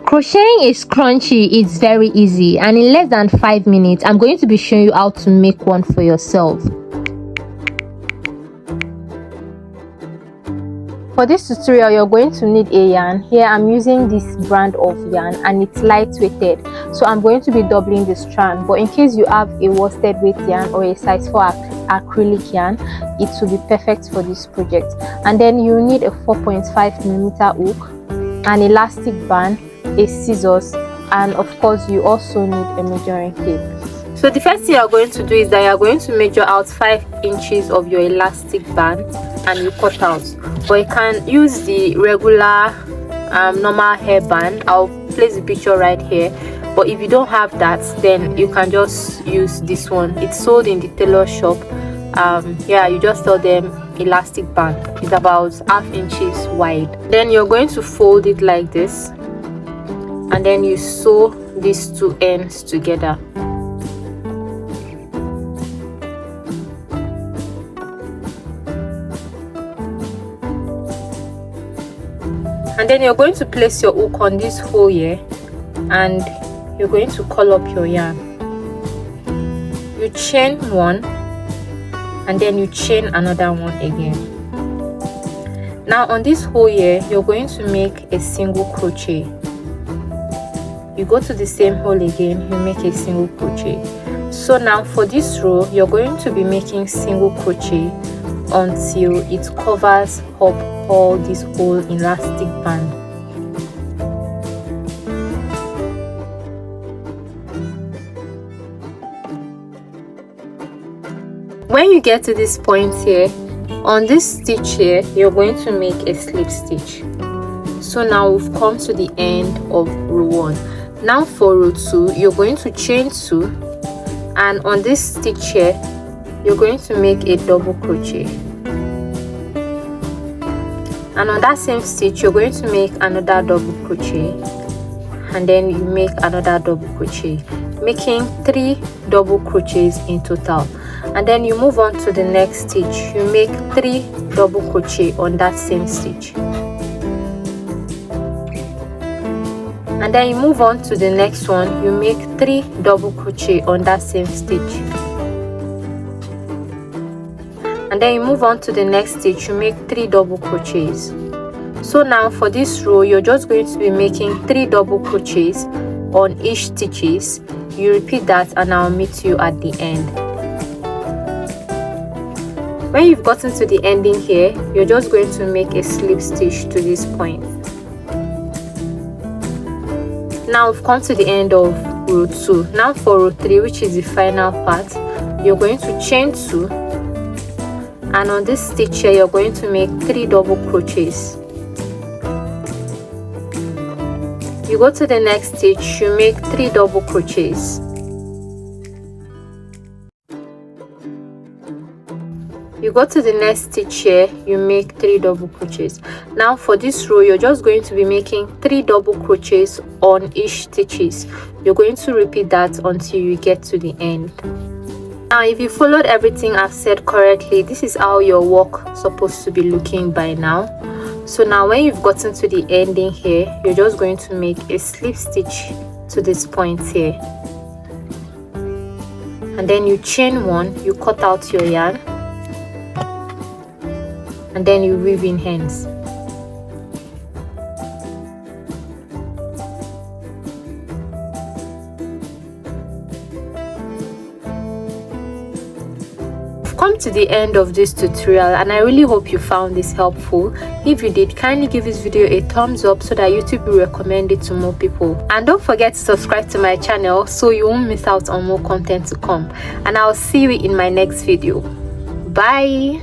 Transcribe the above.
Crocheting a scrunchie is very easy, and in less than 5 minutes I'm going to be showing you how to make one for yourself. For this tutorial, you're going to need a yarn. Here I'm using this brand of yarn and it's lightweighted, so I'm going to be doubling the strand, but in case you have a worsted weight yarn or a size 4 acrylic yarn, it will be perfect for this project. And then you need a 4.5mm hook, an elastic band, a scissors, and of course you also need a measuring tape. So the first thing you're going to do is that you're going to measure out 5 inches of your elastic band and you cut out, or you can use the regular normal hair band. I'll place the picture right here, but if you don't have that, then you can just use this one. It's sold in the tailor shop. Yeah, you just tell them elastic band. It's about ½ inches wide. Then you're going to fold it like this, and then you sew these two ends together. And then you're going to place your hook on this hole here, and you're going to curl up your yarn. You chain one, and then you chain another one again. Now on this hole here, you're going to make a single crochet. You go to the same hole again, you make a single crochet. So now for this row, you're going to be making single crochet until it covers up all this whole elastic band. When you get to this point here, on this stitch here, you're going to make a slip stitch. So now we've come to the end of row 1. Now for row 2, you're going to chain 2, and on this stitch here you're going to make a double crochet, and on that same stitch you're going to make another double crochet, and then you make another double crochet, making 3 double crochets in total. And then you move on to the next stitch, you make 3 double crochet on that same stitch, and then you move on to the next one, you make 3 double crochet on that same stitch, and then you move on to the next stitch, you make 3 double crochets. So now for this row, you're just going to be making 3 double crochets on each stitches. You repeat that, and I'll meet you at the end. When you've gotten to the ending here, you're just going to make a slip stitch to this point. Now we've come to the end of row 2. Now for row 3, which is the final part, you're going to chain 2, and on this stitch here you're going to make 3 double crochets. You go to the next stitch, you make 3 double crochets. You go to the next stitch here, you make 3 double crochets. Now for this row, you're just going to be making 3 double crochets on each stitches. You're going to repeat that until you get to the end. Now if you followed everything I've said correctly, this is how your work is supposed to be looking by now. So now when you've gotten to the ending here, you're just going to make a slip stitch to this point here, and then you chain 1, you cut out your yarn, and then you weave in ends. We've come to the end of this tutorial, and I really hope you found this helpful. If you did, kindly give this video a thumbs up so that YouTube will recommend it to more people. And don't forget to subscribe to my channel so you won't miss out on more content to come. And I'll see you in my next video. Bye.